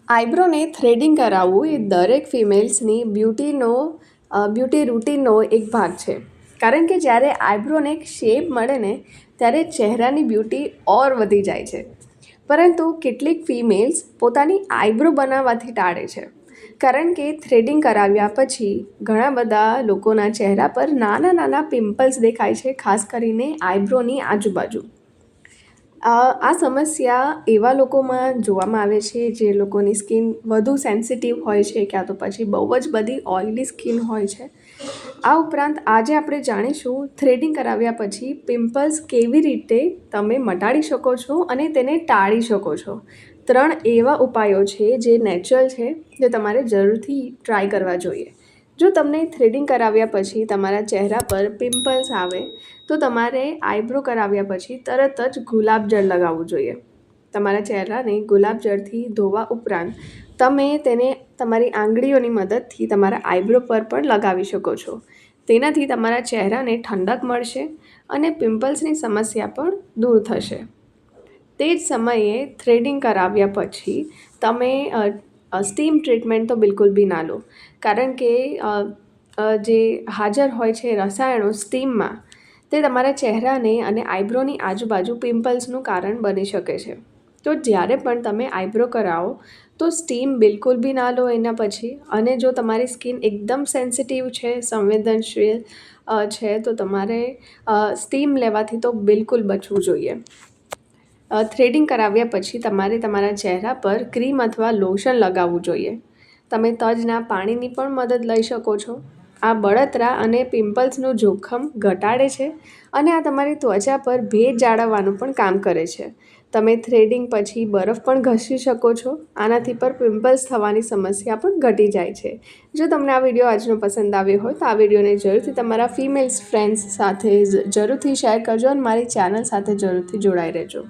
આઈબ્રોને threading કરાવવું એ દરેક ફિમેલ્સની beauty રૂટીનનો એક ભાગ છે. કારણ કે જ્યારે આઈબ્રોને એક શેપ મળે ને ત્યારે ચહેરાની બ્યુટી ઓર વધી જાય છે. પરંતુ કેટલીક ફિમેલ્સ પોતાની આઈબ્રો બનાવવાથી ટાળે છે. કારણ કે થ્રેડિંગ કરાવ્યા પછી ઘણા બધા લોકોના ચહેરા પર નાના નાના પિમ્પલ્સ દેખાય છે, ખાસ કરીને આઈબ્રોની આજુબાજુ. આ સમસ્યા એવા લોકોમાં જોવામાં આવે છે જે લોકોની સ્કિન વધુ સેન્સિટિવ હોય છે, ક્યાં તો પછી બહુ જ બધી ઓઇલી સ્કિન હોય છે. આ ઉપરાંત આજે આપણે જાણીશું થ્રેડિંગ કરાવ્યા પછી પિમ્પલ્સ કેવી રીતે તમે મટાડી શકો છો અને તેને ટાળી શકો છો. 3 એવા ઉપાયો છે જે નેચરલ છે, જે તમારે જરૂરથી ટ્રાય કરવા જોઈએ. જો તમને થ્રેડિંગ કરાવ્યા પછી તમારા ચહેરા પર પિમ્પલ્સ આવે તો તમારે આઈબ્રો કરાવ્યા પછી તરત જ ગુલાબજળ લગાવવું જોઈએ. તમારા ચહેરાને ગુલાબજળથી ધોવા ઉપરાંત તમે તેને તમારી આંગળીઓની મદદથી તમારા આઈબ્રો પર પણ લગાવી શકો છો. તેનાથી તમારા ચહેરાને ઠંડક મળશે અને પિમ્પલ્સની સમસ્યા પણ દૂર થશે. તે જ સમયે થ્રેડિંગ કરાવ્યા પછી તમે સ્ટીમ ટ્રીટમેન્ટ તો બિલકુલ બી ના લો. કારણ કે જે હાજર હોય છે રસાયણો સ્ટીમમાં, તે તમારા ચહેરાને અને આઈબ્રોની આજુબાજુ પિમ્પલ્સનું કારણ બની શકે છે. તો જ્યારે પણ તમે આઈબ્રો કરાવો તો સ્ટીમ બિલકુલ બી ના લો એના પછી. અને જો તમારી સ્કિન એકદમ સેન્સિટિવ છે, સંવેદનશીલ છે, તો તમારે સ્ટીમ લેવાથી તો બિલકુલ બચવું જોઈએ. થ્રેડિંગ કરાવ્યા પછી તમારે તમારા ચહેરા પર ક્રીમ અથવા લોશન લગાવવું જોઈએ. તમે તજના પાણીની પણ મદદ લઈ શકો છો. આ બળતરા અને પિમ્પલ્સનું જોખમ ઘટાડે છે અને આ તમારી ત્વચા પર ભેજ જાળવવાનું પણ કામ કરે છે. તમે થ્રેડિંગ પછી બરફ પણ ઘસી શકો છો. આનાથી પર પિમ્પલ્સ થવાની સમસ્યા પણ ઘટી જાય છે. જો તમને આ વિડીયો આજનો પસંદ આવ્યો હોય તો આ વિડીયોને જરૂરથી તમારા ફિમેલ્સ ફ્રેન્ડ્સ સાથે જરૂરથી શેર કરજો અને મારી ચેનલ સાથે જરૂરથી જોડાઈ રહેજો.